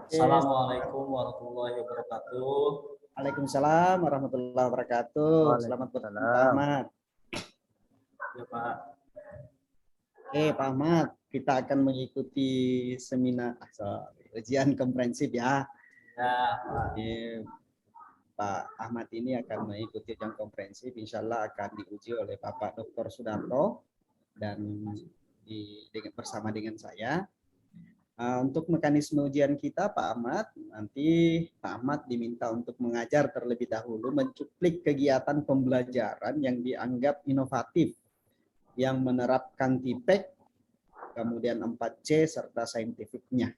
Yes. Assalamualaikum warahmatullahi wabarakatuh. Waalaikumsalam warahmatullahi wabarakatuh. Selamat bertemu Pak Ahmad. Ya Pak. Oke Pak Ahmad, kita akan mengikuti seminar ujian komprehensif ya. Ya Pak. Pak Ahmad ini akan mengikuti ujian komprehensif, insya Allah akan diuji oleh Bapak Dr. Sudarto dan bersama dengan saya. Untuk mekanisme ujian kita Pak Ahmad, nanti Pak Ahmad diminta untuk mengajar terlebih dahulu mencuplik kegiatan pembelajaran yang dianggap inovatif, yang menerapkan TIPEK, kemudian 4C serta saintifiknya.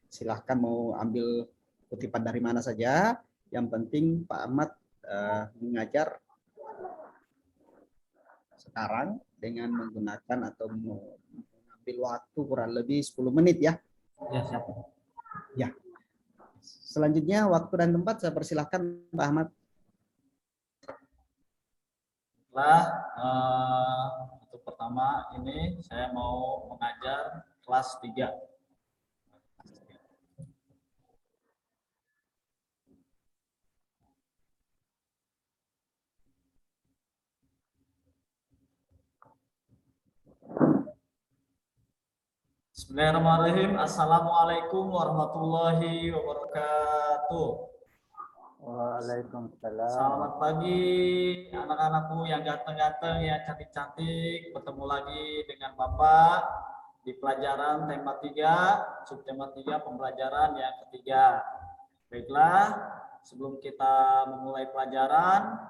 Silahkan mau ambil kutipan dari mana saja, yang penting Pak Ahmad mengajar sekarang dengan menggunakan atau mengambil waktu kurang lebih 10 menit ya. Ya, siap. Ya. Selanjutnya waktu dan tempat saya persilahkan Pak Ahmad. Untuk pertama ini saya mau mengajar kelas 3. Bismillahirrahmanirrahim. Assalamualaikum warahmatullahi wabarakatuh. Waalaikumsalam. Selamat pagi anak-anakku yang ganteng-ganteng, yang cantik-cantik. Bertemu lagi dengan Bapak di pelajaran tema 3, subtema 3 pembelajaran yang ketiga. Baiklah, sebelum kita memulai pelajaran,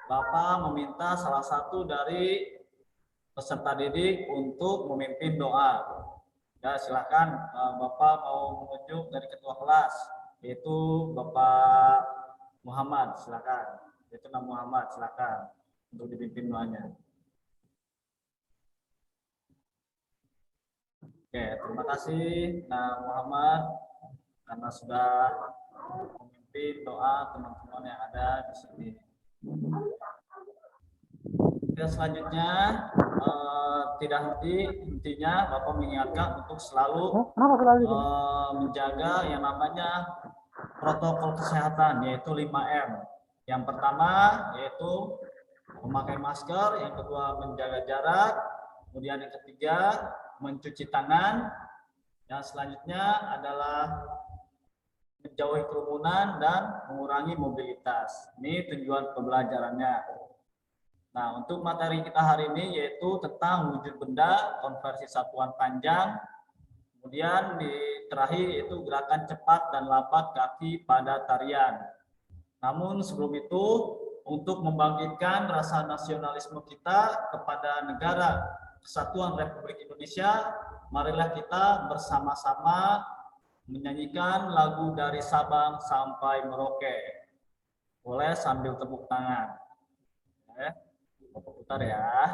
Bapak meminta salah satu dari peserta didik untuk memimpin doa. Ya, silakan Bapak mau menunjuk dari ketua kelas, yaitu Bapak Muhammad, silakan. Yaitu Nama Muhammad, silakan untuk dipimpin doanya. Oke, terima kasih Nah Muhammad karena sudah memimpin doa teman-teman yang ada di sini. Oke, selanjutnya tidak henti-hentinya Bapak mengingatkan untuk selalu menjaga yang namanya protokol kesehatan, yaitu 5M. Yang pertama yaitu memakai masker, yang kedua menjaga jarak, kemudian yang ketiga mencuci tangan, yang selanjutnya adalah menjauhi kerumunan dan mengurangi mobilitas. Ini tujuan pembelajarannya. Nah, untuk materi kita hari ini yaitu tentang wujud benda, konversi satuan panjang, kemudian di terakhir yaitu gerakan cepat dan lambat kaki pada tarian. Namun sebelum itu, untuk membangkitkan rasa nasionalisme kita kepada negara Kesatuan Republik Indonesia, marilah kita bersama-sama menyanyikan lagu dari Sabang sampai Merauke. Boleh sambil tepuk tangan. Bapak putar ya.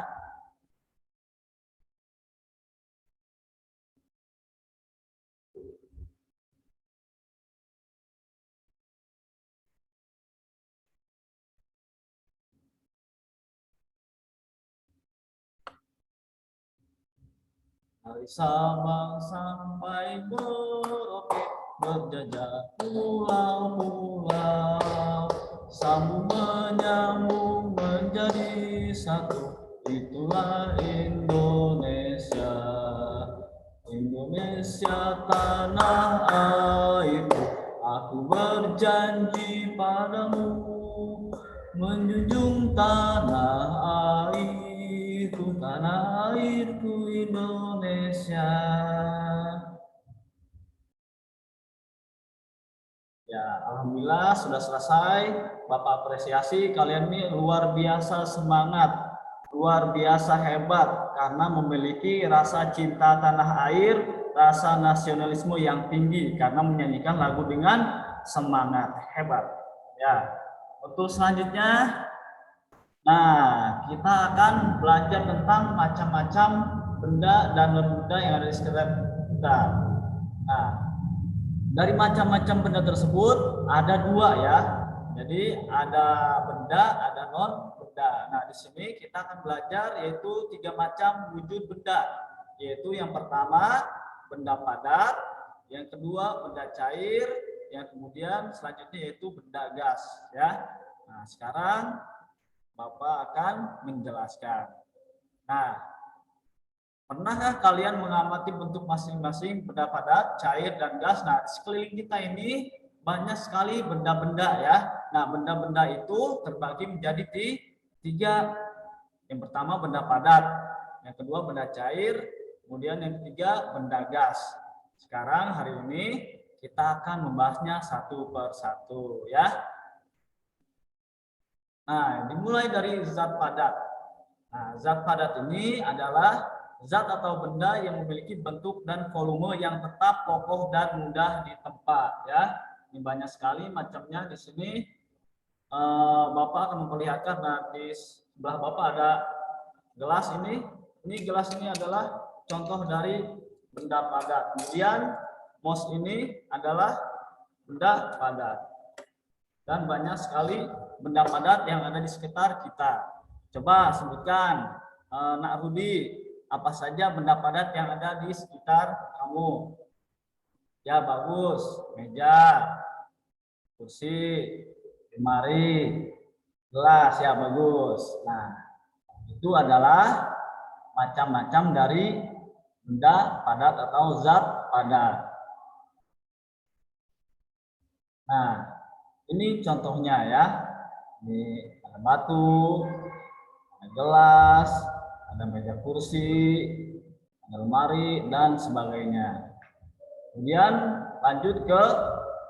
Dari Sabang sampai Merauke, berjajah pulau-pulau, sambung menyambung menjadi satu, itulah Indonesia. Indonesia tanah airku, aku berjanji padamu, menjunjung tanah airku, tanah airku Indonesia. Ya, alhamdulillah sudah selesai. Bapak apresiasi kalian ini luar biasa semangat, luar biasa hebat karena memiliki rasa cinta tanah air, rasa nasionalisme yang tinggi karena menyanyikan lagu dengan semangat hebat. Ya, untuk selanjutnya, nah kita akan belajar tentang macam-macam benda dan non-benda yang ada di sekitar kita. Nah, dari macam-macam benda tersebut ada dua ya. Jadi ada benda, ada non benda. Nah, di sini kita akan belajar yaitu 3 macam wujud benda. Yaitu yang pertama benda padat, yang kedua benda cair, yang kemudian selanjutnya yaitu benda gas ya. Nah, sekarang Bapak akan menjelaskan. Nah, pernahkah kalian mengamati bentuk masing-masing benda padat, cair, dan gas? Nah, di sekeliling kita ini banyak sekali benda-benda ya. Nah, benda-benda itu terbagi menjadi tiga. Yang pertama benda padat, yang kedua benda cair, kemudian yang ketiga benda gas. Sekarang hari ini kita akan membahasnya satu per satu ya. Nah, dimulai dari zat padat. Nah, zat padat ini adalah zat atau benda yang memiliki bentuk dan volume yang tetap, kokoh, dan mudah ditempa. Ya, ini banyak sekali macamnya di sini. Bapak akan memperlihatkan. Nah, di sebelah Bapak ada gelas ini. Ini gelas ini adalah contoh dari benda padat. Kemudian mouse ini adalah benda padat. Dan banyak sekali benda padat yang ada di sekitar kita. Coba sebutkan, Nak Rudi, apa saja benda padat yang ada di sekitar kamu? Ya, bagus. Meja, kursi, lemari, gelas, ya bagus. Nah, itu adalah macam-macam dari benda padat atau zat padat. Nah, ini contohnya ya. Ini ada batu, ada gelas, ada meja kursi, ada lemari, dan sebagainya. Kemudian lanjut ke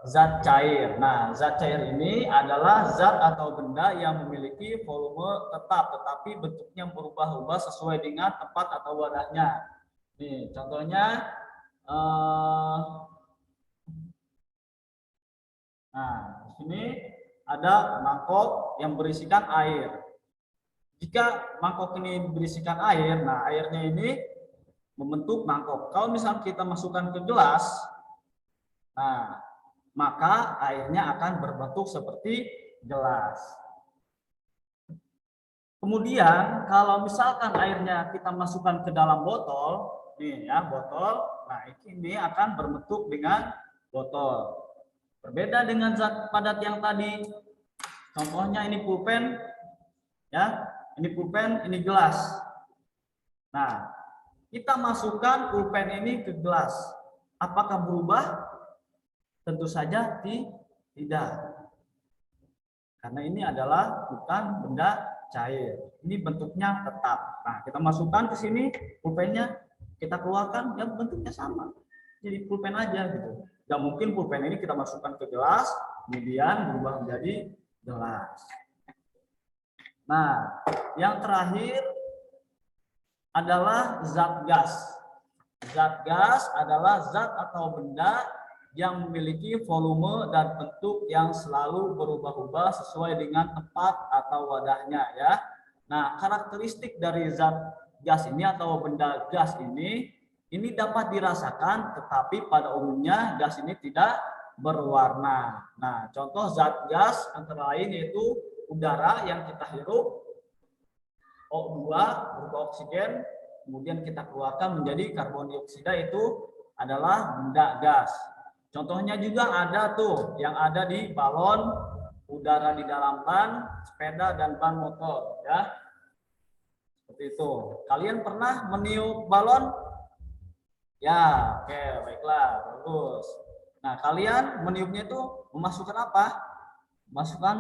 zat cair. Nah, zat cair ini adalah zat atau benda yang memiliki volume tetap, tetapi bentuknya berubah-ubah sesuai dengan tempat atau wadahnya. Nih, contohnya, nah, di sini ada mangkok yang berisikan air. Jika mangkok ini berisikan air, nah airnya ini membentuk mangkok. Kalau misalnya kita masukkan ke gelas, nah maka airnya akan berbentuk seperti gelas. Kemudian kalau misalkan airnya kita masukkan ke dalam botol, nih ya botol, nah ini akan berbentuk dengan botol. Berbeda dengan zat padat yang tadi. Contohnya ini pulpen, ya, ini pulpen, ini gelas. Nah, kita masukkan pulpen ini ke gelas. Apakah berubah? Tentu saja tidak. Karena ini adalah bukan benda cair. Ini bentuknya tetap. Nah, kita masukkan ke sini pulpennya, kita keluarkan, ya bentuknya sama. Jadi pulpen aja gitu. Gak mungkin pulpen ini kita masukkan ke gelas, kemudian berubah menjadi gelas. Nah, yang terakhir adalah zat gas. Zat gas adalah zat atau benda yang memiliki volume dan bentuk yang selalu berubah-ubah sesuai dengan tempat atau wadahnya ya. Nah, karakteristik dari zat gas ini atau benda gas ini dapat dirasakan, tetapi pada umumnya gas ini tidak berwarna. Nah, contoh zat gas antara lain yaitu udara yang kita hirup, O2 berupa oksigen, kemudian kita keluarkan menjadi karbon dioksida, itu adalah benda gas. Contohnya juga ada tuh yang ada di balon, udara di dalam ban, sepeda, dan ban motor ya. Seperti itu. Kalian pernah meniup balon? Ya, oke, baiklah, bagus. Nah, kalian meniupnya itu memasukkan apa? Memasukkan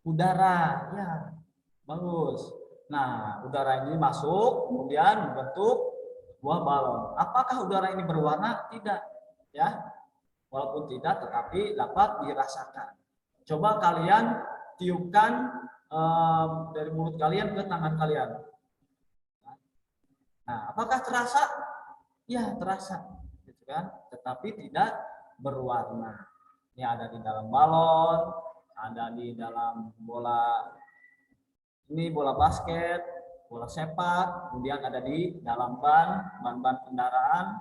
udara, ya, bagus. Nah, udara ini masuk, kemudian membentuk buah balon. Apakah udara ini berwarna? Tidak, ya. Walaupun tidak, tetapi dapat dirasakan. Coba kalian tiupkan dari mulut kalian ke tangan kalian. Nah, apakah terasa? Ya, terasa, gitu kan? Tetapi tidak berwarna. Ini ada di dalam balon, ada di dalam bola, ini bola basket, bola sepak, kemudian ada di dalam ban kendaraan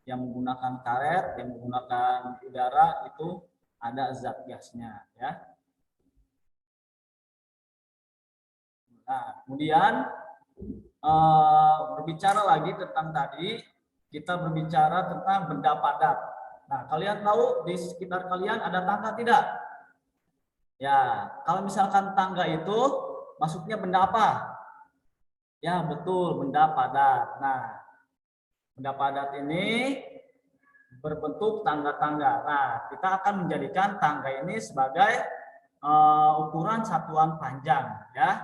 yang menggunakan karet, yang menggunakan udara, itu ada zat gasnya ya. Nah, kemudian berbicara lagi tentang tadi, kita berbicara tentang benda padat. Nah, kalian tahu di sekitar kalian ada tangga tidak? Ya, kalau misalkan tangga itu masuknya benda apa? Ya, betul, benda padat. Nah, benda padat ini berbentuk tangga-tangga. Nah, kita akan menjadikan tangga ini sebagai ukuran satuan panjang, ya.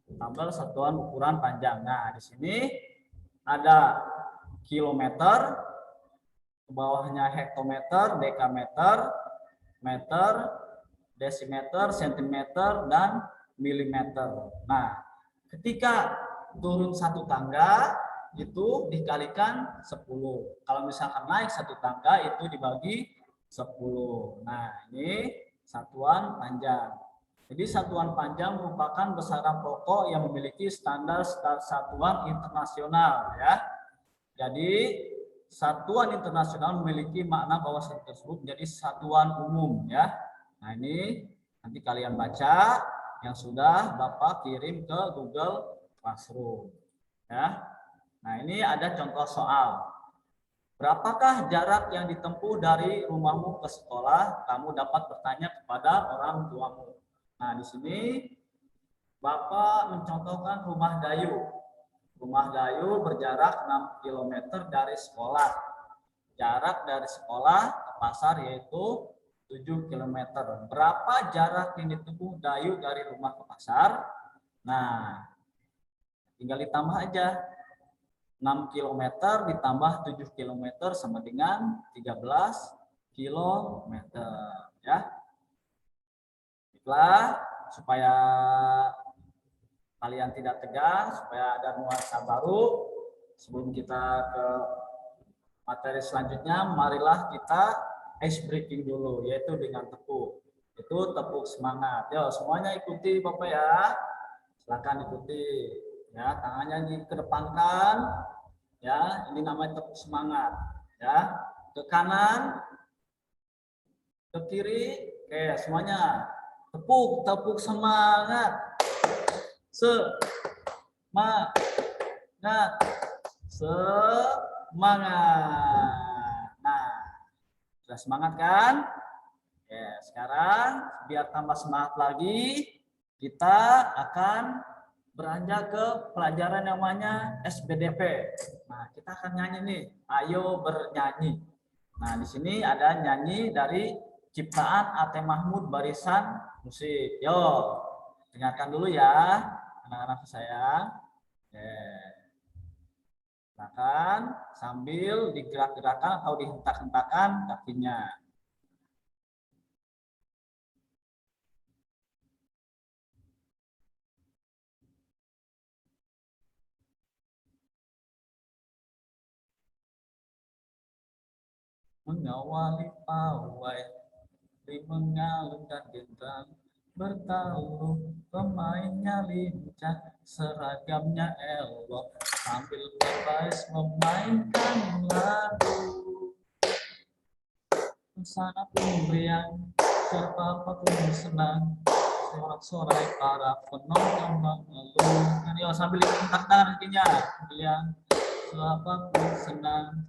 Tabel satuan ukuran panjang. Nah, di sini ada kilometer, ke bawahnya hektometer, dekameter, meter, desimeter, sentimeter, dan milimeter. Nah, ketika turun satu tangga itu dikalikan 10. Kalau misalkan naik satu tangga itu dibagi 10. Nah, ini satuan panjang. Jadi satuan panjang merupakan besaran pokok yang memiliki standar satuan internasional, ya. Jadi satuan internasional memiliki makna bahwa tersebut menjadi satuan umum, ya. Nah, ini nanti kalian baca yang sudah Bapak kirim ke Google Classroom, ya. Nah, ini ada contoh soal. Berapakah jarak yang ditempuh dari rumahmu ke sekolah? Kamu dapat bertanya kepada orang tuamu. Nah, di sini Bapak mencontohkan rumah Dayu. Rumah Dayu berjarak 6 km dari sekolah. Jarak dari sekolah ke pasar yaitu 7 km. Berapa jarak yang ditempuh Dayu dari rumah ke pasar? Nah, tinggal ditambah aja. 6 km ditambah 7 km sama dengan 13 km, ya. Baiklah, supaya kalian tidak tegang, supaya ada nuansa baru, sebelum kita ke materi selanjutnya, marilah kita ice breaking dulu, yaitu dengan tepuk. Itu tepuk semangat. Yo, semuanya ikuti Bapak ya. Silakan ikuti. Ya, tangannya dikedepankan. Ya, ini namanya tepuk semangat. Ya, ke kanan, ke kiri. Oke, semuanya. Tepuk semangat. Semangat. Semangat. Nah, sudah semangat kan? Ya, sekarang biar tambah semangat lagi, kita akan beranjak ke pelajaran yang namanya SBDP. Nah, kita akan nyanyi nih. Ayo bernyanyi. Nah, di sini ada nyanyi dari ciptaan A.T. Mahmud Barisan Musik. Yo, dengarkan dulu ya, anak-anak sayang. Silakan sambil digerak-gerakkan atau dihentak-hentakan kakinya. Mengawali pawai, mengalun dan gendang, bertaluh pemainnya lincah, seragamnya elok, sambil berbaris memainkan lagu. Sana pun riang, siapa pun senang, sorak-sorai para penonton mengeluhkan. Yo, sambil hentak tangan kakinya, riang, siapa pun senang,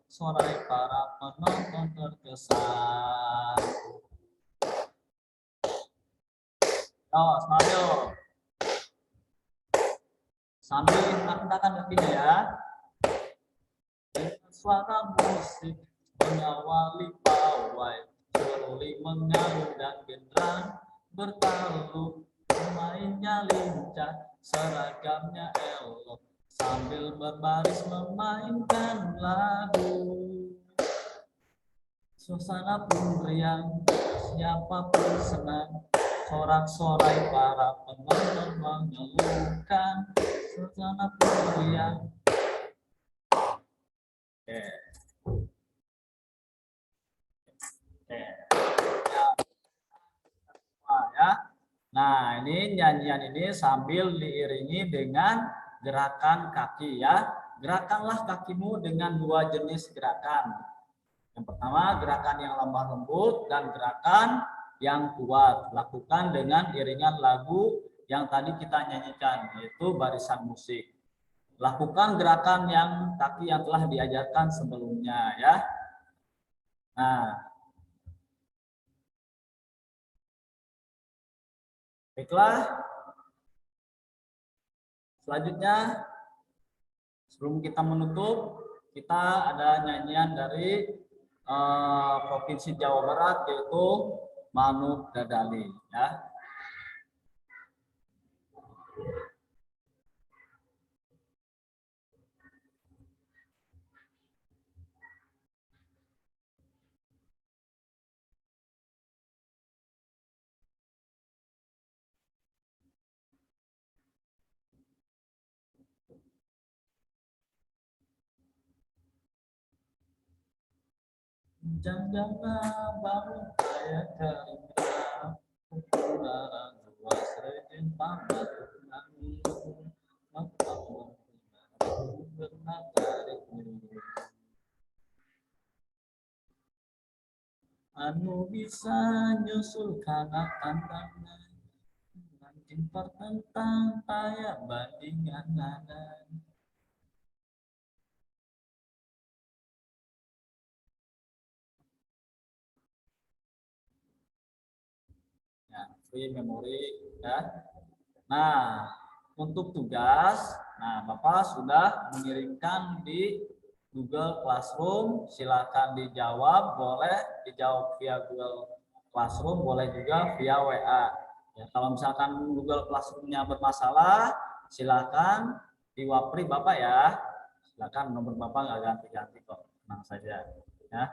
sorai para penonton terkesan. Oh, semangat. Sambil hentak-hentakan kakinya ya. Dengan suara musik mengawali pawai, seruli mengalun dan genderang, bertaluh pemainnya lincah, seragamnya elok, sambil berbaris memainkan lagu. Suasana pun riang, siapapun senang, sorak-sorai para penonton mengeluhkan. Suasana pun riang. Oke. Ya. Nah, ini nyanyian ini sambil diiringi dengan gerakan kaki ya. Gerakanlah kakimu dengan dua jenis gerakan. Yang pertama, gerakan yang lemah lembut dan gerakan yang kuat. Lakukan dengan iringan lagu yang tadi kita nyanyikan, yaitu barisan musik. Lakukan gerakan yang kaki yang telah diajarkan sebelumnya ya. Nah, baiklah. Selanjutnya, sebelum kita menutup, kita ada nyanyian dari Provinsi Jawa Barat, yaitu Manuk Dadali, ya. Janganlah bangun saya keringat, ukuran dua sejeng pamat nangis, maka berenang dariku. Anu bisa nyusul kana pandangan, nanti pertentang taya bandingan nanan. Ya, free memory, ya. Nah, untuk tugas, nah Bapak sudah mengirimkan di Google Classroom, silakan dijawab, boleh dijawab via Google Classroom, boleh juga via WA. Ya, kalau misalkan Google Classroom-nya bermasalah, silakan di Wapri Bapak ya. Silakan, nomor Bapak nggak ganti-ganti kok, tenang saja. Ya.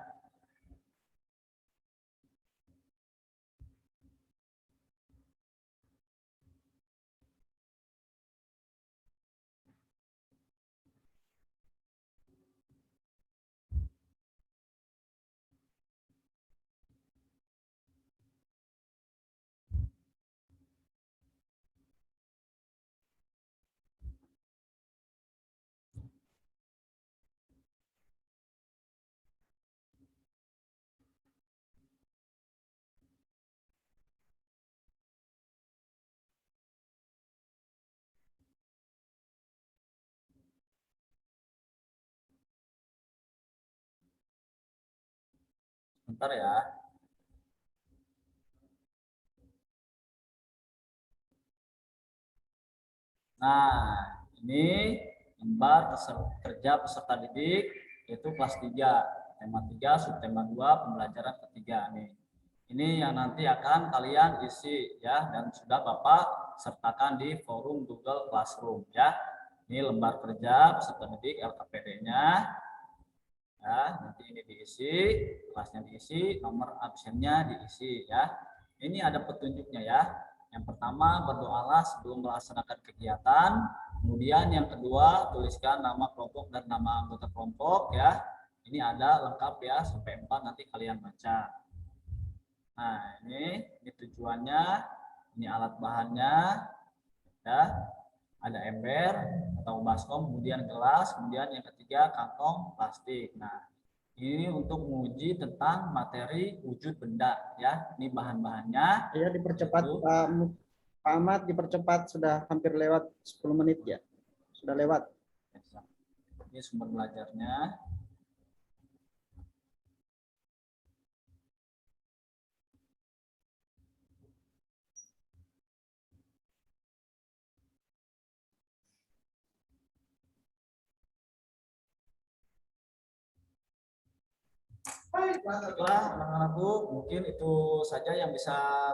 Bentar ya. Nah, ini lembar kerja peserta didik, yaitu kelas 3, tema 3, subtema 2, pembelajaran ketiga nih. Ini yang nanti akan kalian isi ya, dan sudah Bapak sertakan di forum Google Classroom ya. Ini lembar kerja peserta didik LKPD-nya. Ya, nanti ini diisi, kelasnya diisi, nomor absennya diisi ya. Ini ada petunjuknya ya. Yang pertama, berdoalah sebelum melaksanakan kegiatan. Kemudian yang kedua, tuliskan nama kelompok dan nama anggota kelompok ya. Ini ada lengkap ya, sampai 4 nanti kalian baca. Nah, ini tujuannya, ini alat bahannya ya. Ada ember atau baskom, kemudian gelas, kemudian yang ketiga kantong plastik. Nah, ini untuk menguji tentang materi wujud benda ya. Ini bahan-bahannya. Ya, dipercepat Pak Ahmad, dipercepat, sudah hampir lewat 10 menit ya. Sudah lewat. Ini sumber belajarnya. Baiklah anak-anakku, mungkin itu saja yang bisa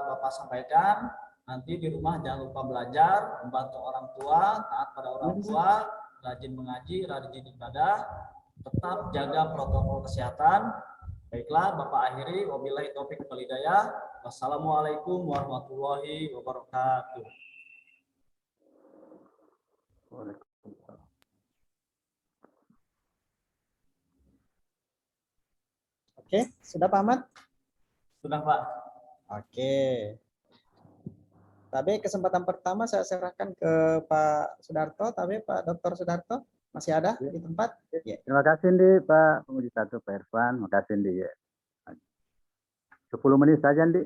Bapak sampaikan. Nanti di rumah jangan lupa belajar, membantu orang tua, taat pada orang tua, rajin mengaji, rajin ibadah, tetap jaga protokol kesehatan. Baiklah, Bapak akhiri. Wabillahi taufik wal hidayah. Wassalamualaikum warahmatullahi wabarakatuh. Oke, sudah Pak Ahmad? Sudah, Pak. Oke. Tapi kesempatan pertama saya serahkan ke Pak Sudarto, tapi Pak Dr. Sudarto masih ada di tempat? Ya. Terima kasih Ndi, Pak Penguji 1 Pak Irfan. Terima kasih Ndi. 10 menit saja Ndi.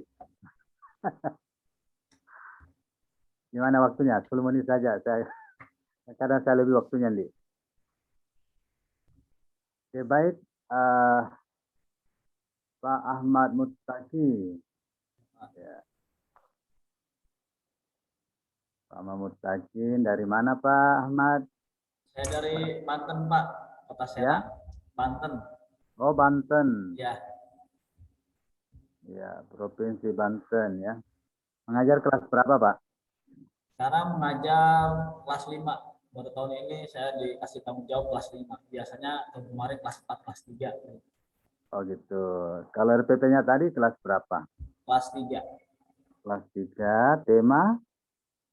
Gimana waktunya? 10 menit saja. Kadang saya lebih waktunya Ndi. Oke, baik. Pak Ahmad Muttaqi. Ya. Pak Ahmad Muttaqi dari mana Pak Ahmad? Saya dari Banten, Pak. Kota Serang. Ya? Banten. Oh, Banten. Ya. Ya, Provinsi Banten ya. Mengajar kelas berapa, Pak? Sekarang mengajar kelas 5. Baru tahun ini saya dikasih tanggung jawab kelas 5. Biasanya tahun kemarin kelas 4, kelas 3. Oh gitu. Kalau RPP-nya tadi kelas berapa? Kelas 3. Kelas 3, tema?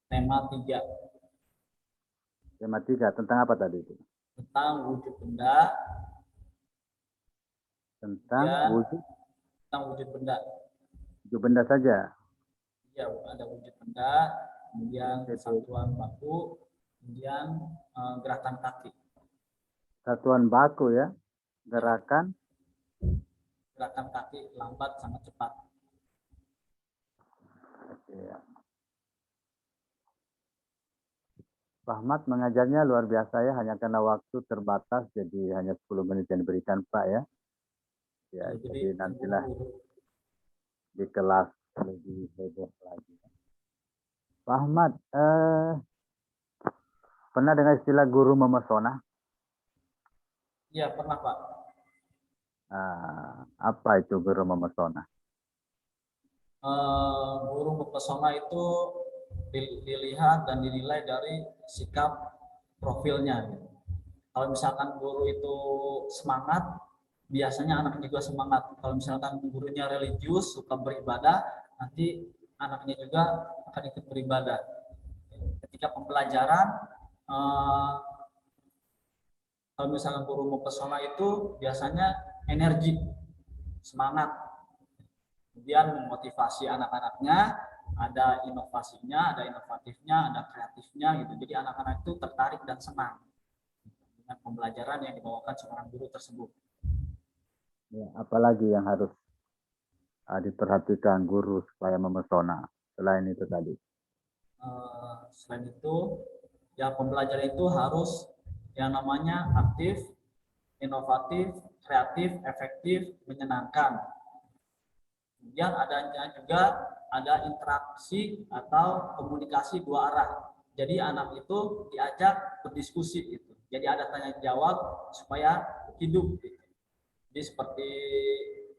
Tema 3. Tema 3, tentang apa tadi itu? Tentang wujud benda. Tentang Ya, wujud tentang wujud benda. benda saja. Ya, ada wujud benda, kemudian satuan baku, kemudian gerakan kaki. Satuan baku ya. Gerakan Kaki lambat sangat cepat. ya. Pak Ahmad mengajarnya luar biasa ya, hanya karena waktu terbatas, jadi hanya 10 menit yang diberikan Pak ya. Ya, jadi nantilah di kelas lebih heboh lagi. Pak Ahmad, pernah dengar istilah guru memesona? Iya, pernah Pak. Apa itu guru memesona? Guru mempesona itu dilihat dan dinilai dari sikap profilnya. Kalau misalkan guru itu semangat, biasanya anak juga semangat. Kalau misalkan gurunya religius, suka beribadah, nanti anaknya juga akan ikut beribadah. Ketika pembelajaran, kalau misalkan guru mempesona itu biasanya energi, semangat, kemudian memotivasi anak-anaknya, ada inovasinya, ada inovatifnya, ada kreatifnya gitu. Jadi anak-anak itu tertarik dan senang dengan pembelajaran yang dibawakan seorang guru tersebut. Ya, apalagi yang harus diperhatikan guru supaya memesona selain itu tadi? Selain itu, ya pembelajaran itu harus yang namanya aktif, inovatif, kreatif, efektif, menyenangkan. Kemudian adanya juga ada interaksi atau komunikasi dua arah. Jadi anak itu diajak berdiskusi itu. Jadi ada tanya jawab supaya hidup gitu. Jadi seperti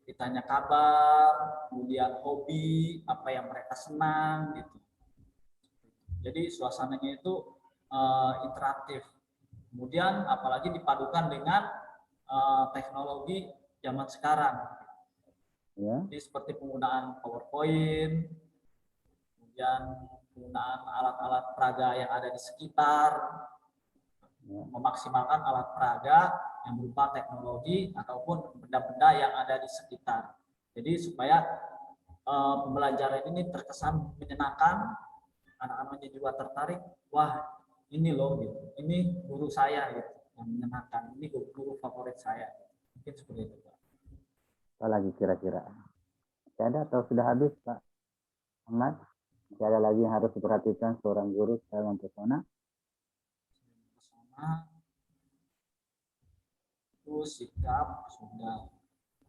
ditanya kabar, kemudian hobi, apa yang mereka senang gitu. Jadi suasananya itu interaktif. Kemudian apalagi dipadukan dengan teknologi zaman sekarang. Ya. Jadi seperti penggunaan PowerPoint, kemudian penggunaan alat-alat peraga yang ada di sekitar, memaksimalkan alat peraga yang berupa teknologi ataupun benda-benda yang ada di sekitar. Jadi supaya pembelajaran ini terkesan menyenangkan, anak-anaknya juga tertarik, wah ini loh gitu, ini guru saya gitu, yang menyenangkan, ini guru favorit saya. Mungkin seperti itu Pak. Apa lagi kira-kira? Masih ada atau sudah habis Pak Ahmad? Masih ada lagi yang harus diperhatikan seorang guru supaya mempesona? Itu sikap sudah,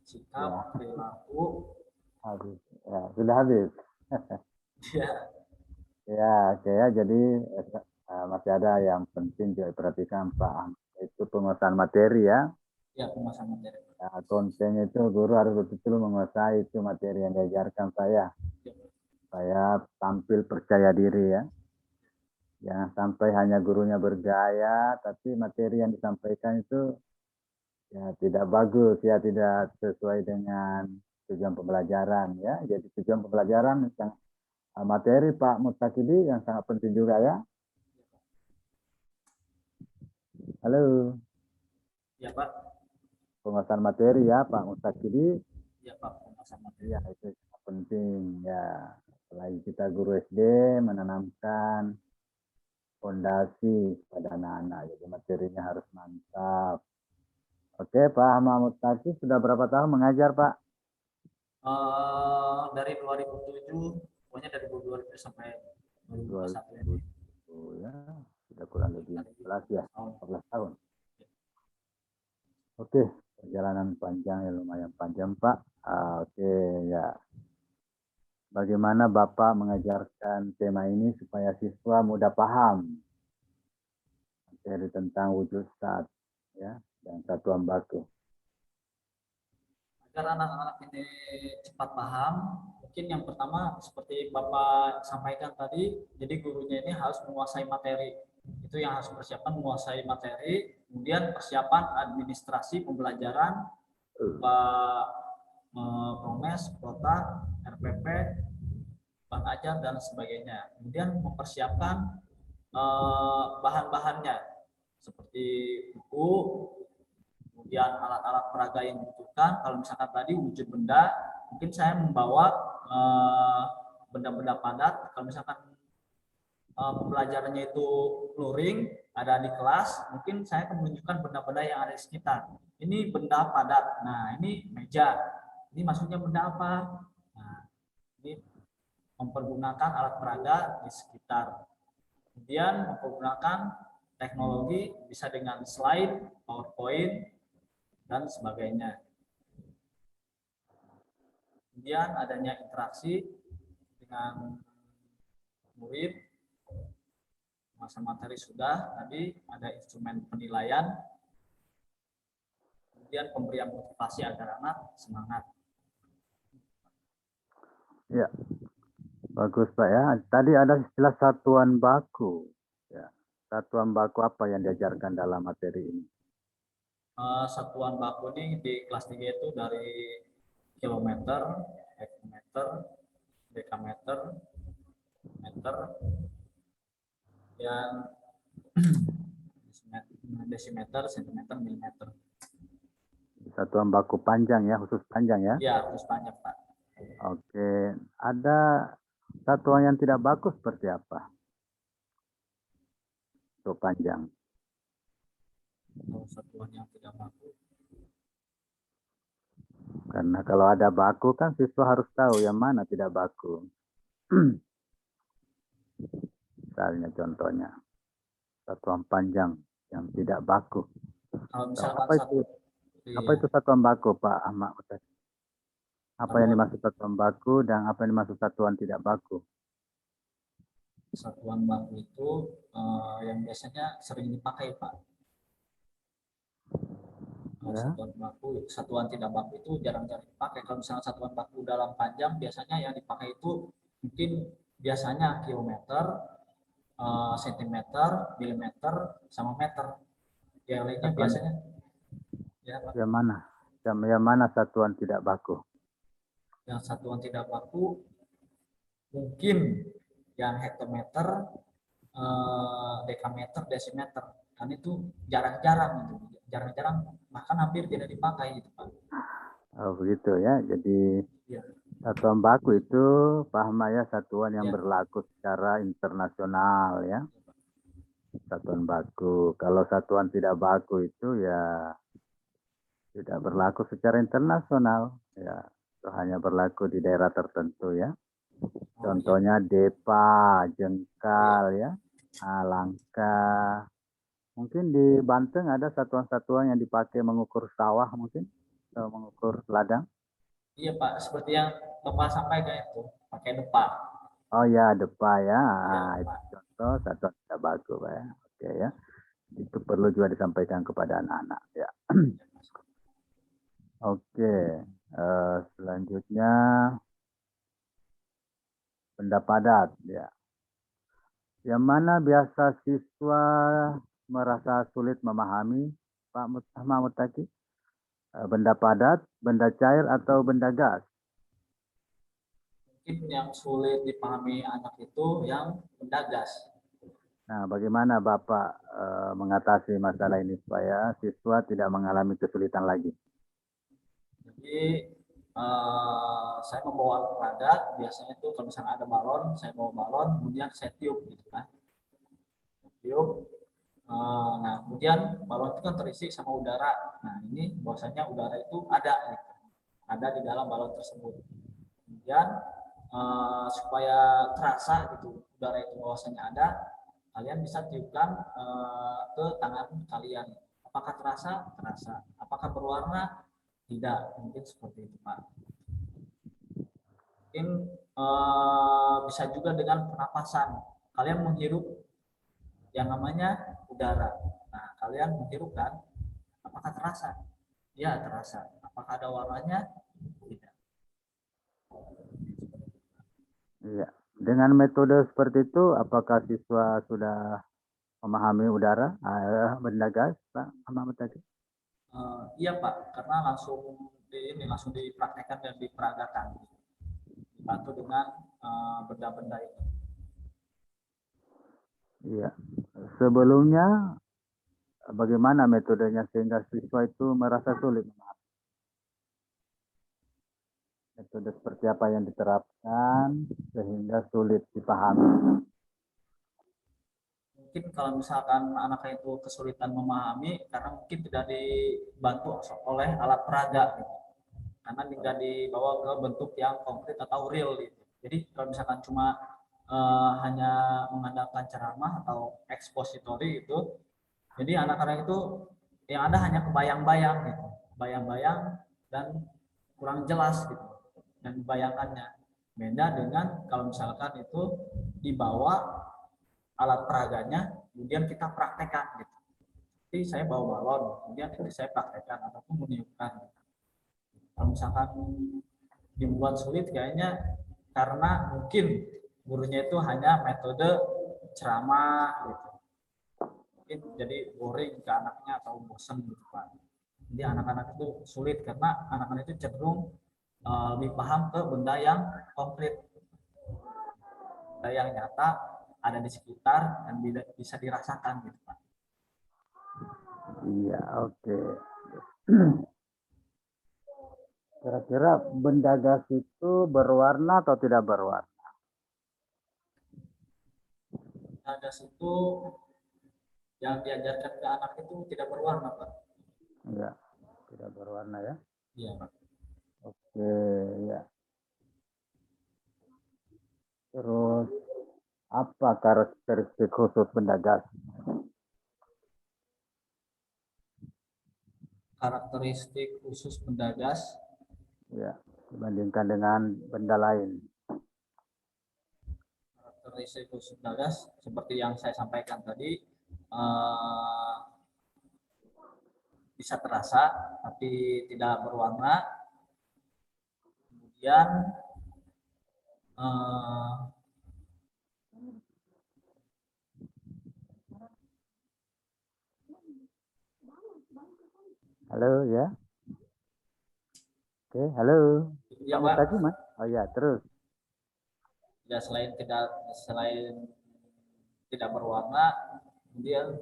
sikap ya. Perilaku habis ya, sudah habis. ya. Ya, oke ya. Jadi masih ada yang penting juga diperhatikan Pak Ahmad, itu penguasaan materi ya. Ya, penguasaan materi. Ya, konten itu guru harus betul-betul menguasai itu materi yang diajarkan saya. Saya tampil percaya diri ya. Jangan sampai hanya gurunya bergaya, tapi materi yang disampaikan itu ya tidak bagus ya, tidak sesuai dengan tujuan pembelajaran ya. Jadi tujuan pembelajaran yang materi Pak Muttaqidi yang sangat penting juga ya. Halo. Ya Pak. Penguasaan materi ya Pak Muttaqidi. Ya Pak, penguasaan materi. Ya itu penting ya. Apalagi kita guru SD menanamkan fondasi pada anak-anak. Jadi materinya harus mantap. Oke Pak Ahmad Muttaqi sudah berapa tahun mengajar Pak? Dari 2007, pokoknya dari 2000 sampai 2021 ini. Ya, sudah kurang lebih 14 ya, 14 tahun. Oke, Perjalanan panjang ya, lumayan panjang Pak. Oke ya. Bagaimana Bapak mengajarkan tema ini supaya siswa mudah paham materi tentang wujud zat ya dan satuan baku. Agar anak-anak ini cepat paham, mungkin yang pertama seperti Bapak sampaikan tadi, jadi gurunya ini harus menguasai materi. Itu yang harus persiapan, menguasai materi, kemudian persiapan administrasi pembelajaran, Promes, Prota, RPP, bahan ajar dan sebagainya. Kemudian mempersiapkan bahan-bahannya seperti buku, kemudian alat-alat peraga yang dibutuhkan. Kalau misalkan tadi wujud benda, mungkin saya membawa benda-benda padat. Kalau misalkan pembelajarannya itu luring, ada di kelas, mungkin saya akan menunjukkan benda-benda yang ada di sekitar. Ini benda padat. Nah, ini meja. Ini maksudnya benda apa? Nah, ini mempergunakan alat peraga di sekitar. Kemudian mempergunakan teknologi bisa dengan slide, PowerPoint, dan sebagainya. Kemudian adanya interaksi dengan murid, masa materi sudah, tadi ada instrumen penilaian, kemudian pemberian motivasi agar anak semangat. Ya, bagus Pak ya. Tadi ada istilah satuan baku. Ya, satuan baku apa yang diajarkan dalam materi ini? Satuan baku ini di kelas 3 itu dari kilometer, hektometer, dekameter, meter, dan desimeter, sentimeter, milimeter. Satuan baku panjang ya, khusus panjang ya? Ya, khusus panjang Pak. Oke, ada satuan yang tidak baku seperti apa? Untuk panjang. Kalau satuan yang tidak baku. Karena kalau ada baku kan siswa harus tahu yang mana tidak baku. Misalnya contohnya, satuan panjang yang tidak baku. Kalau misalkan Apa itu satuan baku Pak Ahmad? Apa yang dimaksud satuan baku dan apa yang dimaksud satuan tidak baku? Satuan baku itu yang biasanya sering dipakai Pak. Ya. Satuan tidak baku itu jarang-jarang dipakai. Kalau misalnya satuan baku dalam panjang, biasanya yang dipakai itu mungkin biasanya kilometer, sentimeter, milimeter, sama meter. Yang lainnya satuan, biasanya. Ya, Pak. Yang mana satuan tidak baku? Yang satuan tidak baku mungkin yang hektometer, dekameter, desimeter. Kan itu jarang-jarang gitu. Jarang-jarang, bahkan hampir tidak dipakai gitu Pak. Oh begitu ya. Jadi ya, satuan baku itu paham ya, satuan yang berlaku secara internasional ya. Satuan baku. Kalau satuan tidak baku itu ya tidak berlaku secara internasional ya. Itu hanya berlaku di daerah tertentu ya. Contohnya DEPA, jengkal ya, langka. Mungkin di Banten ada satuan-satuan yang dipakai mengukur sawah mungkin, atau mengukur ladang. Iya Pak, seperti yang Bapak sampaikan itu, pakai DEPA. Oh ya, DEPA ya. Itu contoh satuan tidak bagus Pak ya. Oke ya. Itu perlu juga disampaikan kepada anak-anak ya. Oke, selanjutnya benda padat ya. Yang mana biasa siswa merasa sulit memahami Pak Mahmud Taki? Benda padat, benda cair, atau benda gas? Mungkin yang sulit dipahami anak itu yang benda gas. Nah, bagaimana Bapak mengatasi masalah ini supaya siswa tidak mengalami kesulitan lagi? Jadi saya membawa alat peraga, biasanya itu kalau misalnya ada balon, saya bawa balon, kemudian saya tiup gitu kan. Tiup. Nah, kemudian balon itu kan terisi sama udara. Nah, ini bahwasanya udara itu ada gitu. Ada di dalam balon tersebut. Kemudian supaya terasa gitu udara itu bahwasanya ada, kalian bisa tiupkan ke tangan kalian. Apakah terasa? Terasa. Apakah berwarna? Tidak, mungkin seperti itu Pak. Mungkin bisa juga dengan pernapasan. Kalian menghirup yang namanya udara. Nah, kalian menghirup kan? Apakah terasa? Ya, terasa. Apakah ada warnanya? Tidak. Iya. Dengan metode seperti itu, apakah siswa sudah memahami udara, benda gas, Pak Ahmad tadi? Iya Pak, karena langsung dipraktekkan dan diperagakan, dibantu dengan benda-benda itu. Iya. Sebelumnya bagaimana metodenya sehingga siswa itu merasa sulit memahami? Metode seperti apa yang diterapkan sehingga sulit dipahami? Mungkin kalau misalkan anaknya itu kesulitan memahami karena mungkin tidak dibantu oleh alat peraga gitu. Karena tidak dibawa ke bentuk yang konkret atau real gitu. Jadi kalau misalkan cuma hanya mengandalkan ceramah atau ekspositori itu, jadi anak-anak itu yang ada hanya kebayang-bayang gitu, bayang-bayang dan kurang jelas gitu dan bayangannya. Beda dengan kalau misalkan itu dibawa alat peraganya, kemudian kita praktekkan gitu. Jadi saya bawa balon, kemudian itu saya praktekkan ataupun meniupkan. Kalau misalkan dibuat sulit kayaknya karena mungkin gurunya itu hanya metode ceramah gitu. Mungkin jadi boring ke anaknya atau bosan gitu Pak. Jadi anak-anak itu sulit karena anak-anak itu cenderung lebih paham ke benda yang konkret, benda yang nyata ada di sekitar dan bisa dirasakan gitu Pak. Iya, oke. Kira-kira benda gas itu berwarna atau tidak berwarna? Gas itu yang diajarkan ke anak itu tidak berwarna Pak. Iya, tidak berwarna ya. Iya Pak. Oke, ya. Terus apa karakteristik khusus benda gas? Karakteristik khusus benda gas Ya, dibandingkan dengan benda lain. karakteristik khusus benda gas seperti yang saya sampaikan tadi, bisa terasa tapi tidak berwarna. Kemudian Halo ya. Oke, halo. ya Kamu Pak, tadi Mas? Oh ya, terus. ya selain tidak berwarna, kemudian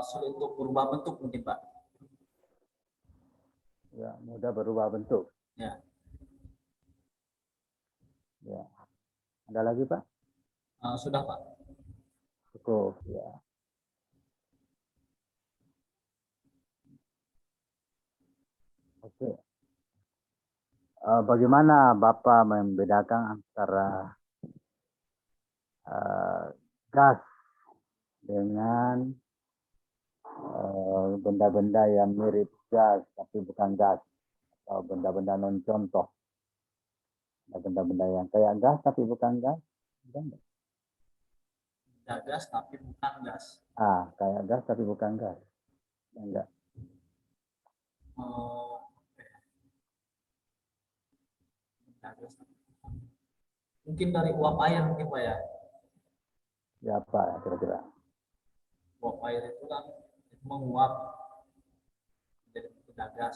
sulit untuk berubah bentuk mungkin Pak. Ya, mudah berubah bentuk. Ya. Ya. Ada lagi Pak? Sudah Pak. Cukup ya. Oke. Bagaimana Bapak membedakan antara gas dengan benda-benda yang mirip gas tapi bukan gas, atau benda-benda non contoh, benda-benda yang kayak gas tapi bukan gas? Benda gas tapi bukan gas. Kayak gas tapi bukan gas. Enggak. Benda gas. Mungkin dari uap air mungkin Pak ya. Ya apa ya kira-kira? Uap air itu kan menguap menjadi benda gas.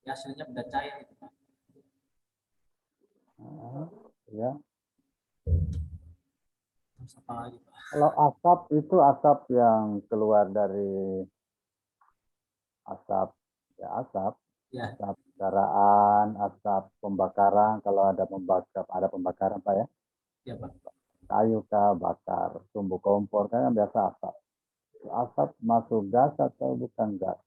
Ya, hasilnya benda cair itu Pak. Ya. Terus apa lagi Pak? Kalau asap itu asap yang keluar dari asap Ya. asap kendaraan, asap pembakaran. Kalau ada pembakaran Pak ya. Ya Pak. Kayu kah bakar, sumbu kompor kan biasa asap. Asap masuk gas atau bukan gas?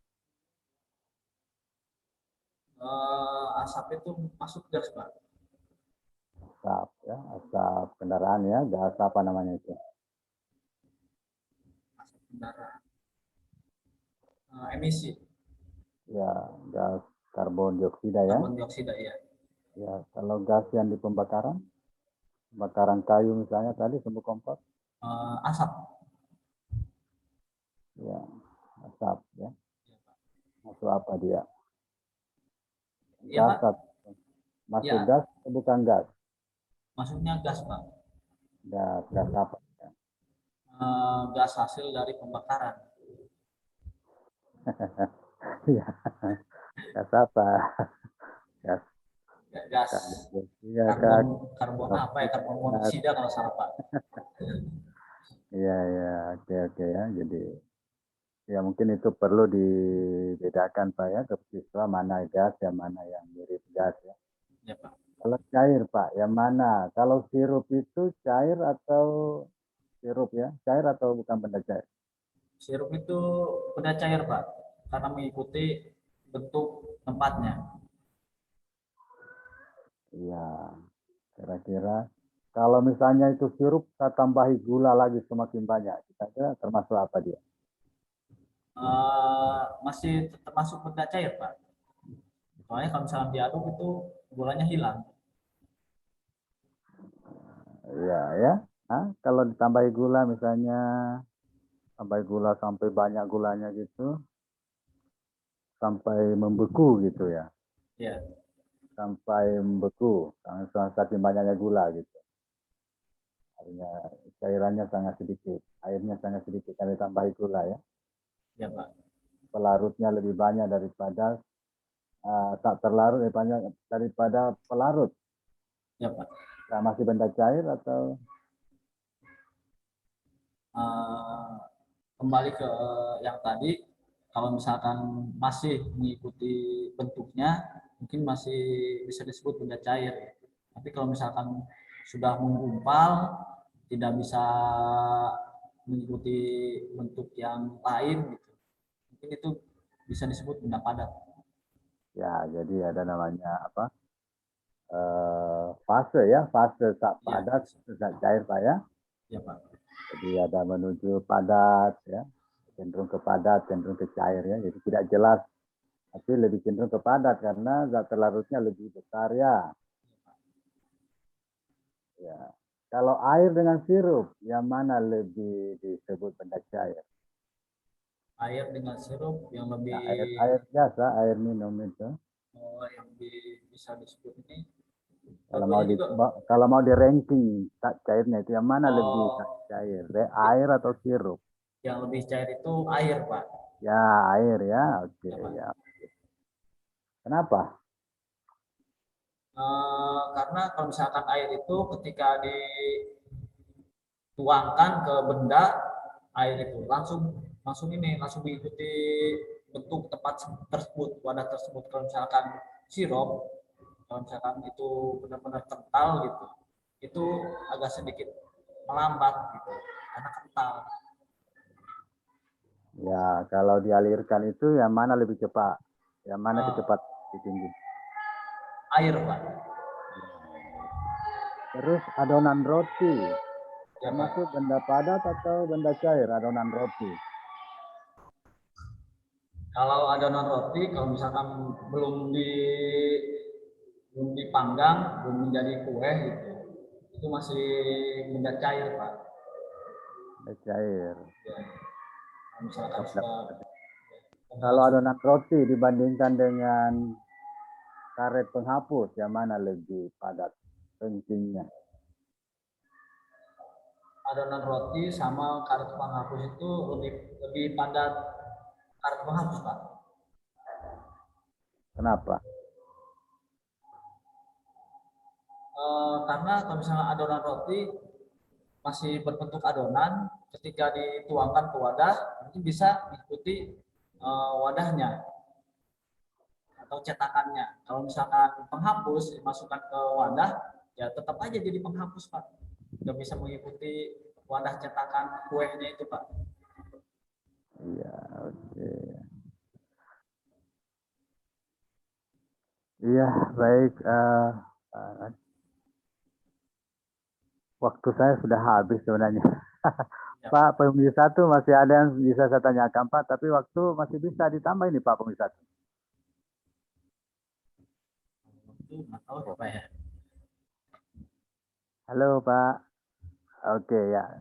Asap itu masuk gas Pak. Asap ya, asap kendaraan ya, gas apa namanya itu? Asap kendaraan. emisi Ya, gas karbon dioksida ya. karbon dioksida ya. Ya, kalau gas yang di pembakaran kayu misalnya tadi sumbu kompor, Asap. ya, asap ya. Masuk apa dia? Ya Gas Pak. masuk Ya, gas atau bukan gas? maksudnya gas Pak. Gas apa? Gas hasil dari pembakaran. Ya, gas apa? Gas Gas ya, karbon apa ya, karbon monoksida kalau salah Pak. Iya, ya, oke ya. Jadi ya mungkin itu perlu dibedakan Pak ya, ke siswa mana gas, yang mana yang mirip gas ya. Ya Pak. Kalau cair Pak, yang mana? Kalau sirup itu cair atau sirup ya? Cair atau bukan benda cair? Sirup itu benda cair Pak, karena mengikuti bentuk tempatnya. Iya, kira-kira kalau misalnya itu sirup, kita tambahi gula lagi semakin banyak. Kira-kira termasuk apa dia? Masih termasuk benda cair Pak. Soalnya kalau misalnya diaduk itu gulanya hilang. Iya ya. Nah, kalau ditambahi gula misalnya, tambah gula sampai banyak gulanya gitu, sampai membeku gitu ya. Ya. Sampai membeku, saking banyaknya gula gitu. Artinya cairannya sangat sedikit, airnya sangat sedikit karena ditambahi gula ya. Ya Pak. Pelarutnya lebih banyak daripada tak terlarut daripada pelarut. Ya Pak. Nah, masih benda cair atau Kembali ke yang tadi, kalau misalkan masih mengikuti bentuknya, mungkin masih bisa disebut benda cair. Tapi kalau misalkan sudah menggumpal, tidak bisa mengikuti bentuk yang lain, gitu, mungkin itu bisa disebut benda padat. ya jadi ada namanya apa? Fase ya, fase tak Ya, padat, tak cair Pak ya. ya Pak. Jadi ada menuju padat ya, cenderung ke padat, cenderung ke cair ya. Jadi tidak jelas, tapi lebih cenderung ke padat karena zat terlarutnya lebih besar ya. Ya. Kalau air dengan sirup, yang mana lebih disebut benda cair? Air dengan sirup yang lebih, Nah, air biasa, air minum itu. yang bisa disebut ini, Kalau mau contohnya di juga, kalau mau di ranking tak cairnya itu yang mana lebih tak oh, cair? Air atau sirup? yang lebih cair itu air Pak. Ya, air ya. Oke Ya, Pak. ya. Kenapa? Karena kalau misalkan air itu ketika dituangkan ke benda, air itu langsung langsung ini langsung mengikuti bentuk tempat tersebut, wadah tersebut. Kalau misalkan sirup, kalau misalkan itu benar-benar kental gitu, itu agak sedikit melambat gitu karena kental. Ya, kalau dialirkan itu yang mana lebih cepat? Yang mana Uh, kecepatan lebih tinggi? Air Pak. Terus adonan roti, Ya Pak. termasuk benda padat atau benda cair adonan roti? Kalau adonan roti, kalau misalkan belum dipanggang, belum menjadi kue gitu, itu masih benda cair Pak. Benda cair. Ya, kalau misalkan sudah Kalau penghancur, adonan roti dibandingkan dengan karet penghapus, yang mana lebih padat kencingnya? adonan roti sama karet penghapus itu lebih lebih padat karet penghapus Pak. Kenapa? Karena kalau misalnya adonan roti masih berbentuk adonan, ketika dituangkan ke wadah, mungkin bisa mengikuti wadahnya atau cetakannya. Kalau misalkan penghapus dimasukkan ke wadah, ya tetap aja jadi penghapus Pak. Nggak bisa mengikuti wadah cetakan kuenya itu Pak. Iya, oke. Iya, baik. Waktu saya sudah habis sebenarnya. Ya. Pak Pemilih Satu masih ada yang bisa saya tanyakan Pak, tapi waktu masih bisa ditambah ini Pak Pemilih Satu. Itu nggak tahu ya Pak ya. Halo Pak. Oke ya.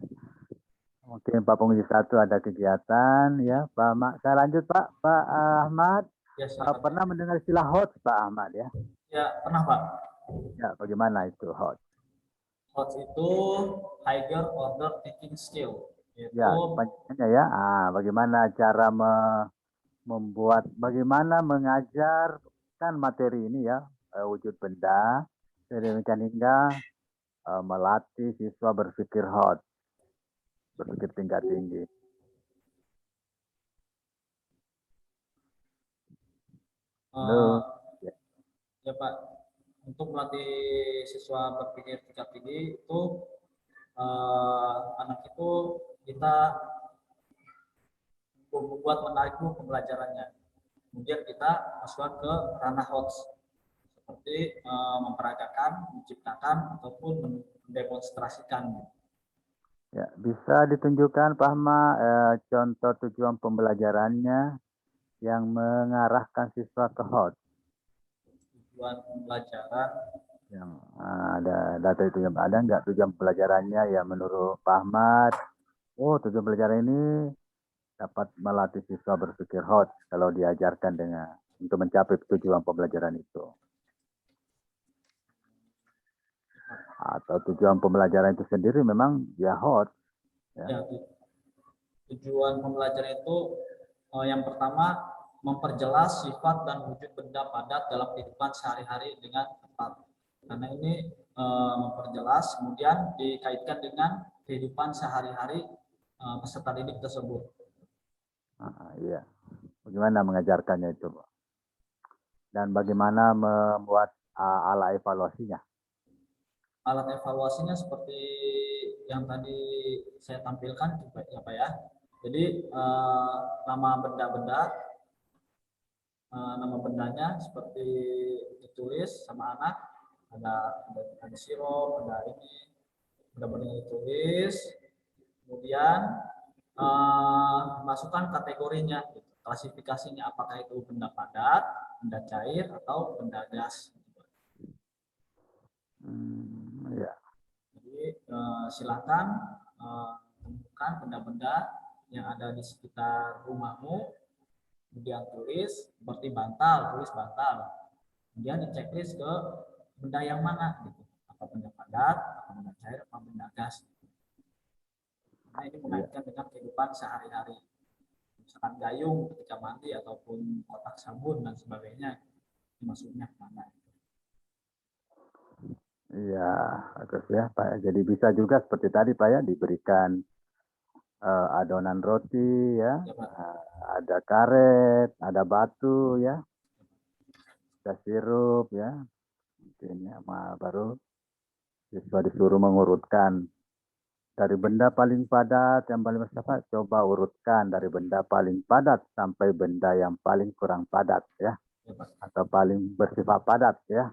Mungkin Pak Pemilih Satu ada kegiatan ya Pak. Saya lanjut Pak Ahmad. Ya, silakan. Pernah mendengar istilah HOTS Pak Ahmad ya? Ya, pernah Pak. Ya, bagaimana itu HOTS? HOTS itu Higher Order Teaching Skill. Yaitu, ya, panjangnya ya. Bagaimana cara bagaimana mengajarkan materi ini ya, wujud benda, sedemikian hingga melatih siswa berpikir HOTS, berpikir tingkat tinggi. Ya Pak, untuk melatih siswa berpikir tingkat tinggi itu anak itu kita membuat menarik dulu pembelajarannya. Kemudian kita masukkan ke ranah HOTS seperti memperagakan, menciptakan ataupun mendemonstrasikan. Ya, bisa ditunjukkan Pak Ahmad contoh tujuan pembelajarannya yang mengarahkan siswa ke HOTS. Tujuan pembelajaran yang ada data itu yang ada nggak tujuan pelajarannya ya menurut Pak Ahmad? Oh, tujuan pelajaran ini dapat melatih siswa berpikir HOTS kalau diajarkan dengan untuk mencapai tujuan pembelajaran itu. Atau tujuan pembelajaran itu sendiri memang ya HOTS. Ya, tujuan pembelajaran itu yang pertama memperjelas sifat dan wujud benda padat dalam kehidupan sehari-hari dengan tepat. Karena ini memperjelas, kemudian dikaitkan dengan kehidupan sehari-hari peserta didik tersebut. Iya. Bagaimana mengajarkannya itu, Pak? Dan bagaimana membuat ala evaluasinya? Alat evaluasinya seperti yang tadi saya tampilkan juga ya Pak ya. Jadi nama bendanya seperti ditulis sama anak, ada sirup, ada ini, benda-benda ditulis, kemudian masukkan kategorinya, klasifikasinya apakah itu benda padat, benda cair atau benda gas. Ya. Jadi silakan temukan benda-benda yang ada di sekitar rumahmu, kemudian tulis seperti bantal, tulis bantal, kemudian diceklis ke benda yang mana gitu, apa benda padat, apa benda cair, apa benda gas. Nah ini mengaitkan dengan kehidupan sehari-hari, misalkan gayung ketika mandi ataupun kotak sabun dan sebagainya, maksudnya mana? Iya, bagus ya Pak. Jadi bisa juga seperti tadi Pak ya, diberikan adonan roti ya, ada karet, ada batu ya, ada sirup ya, mungkin ya, baru siswa disuruh mengurutkan dari benda paling padat yang paling besar, coba urutkan dari benda paling padat sampai benda yang paling kurang padat ya, atau paling bersifat padat ya.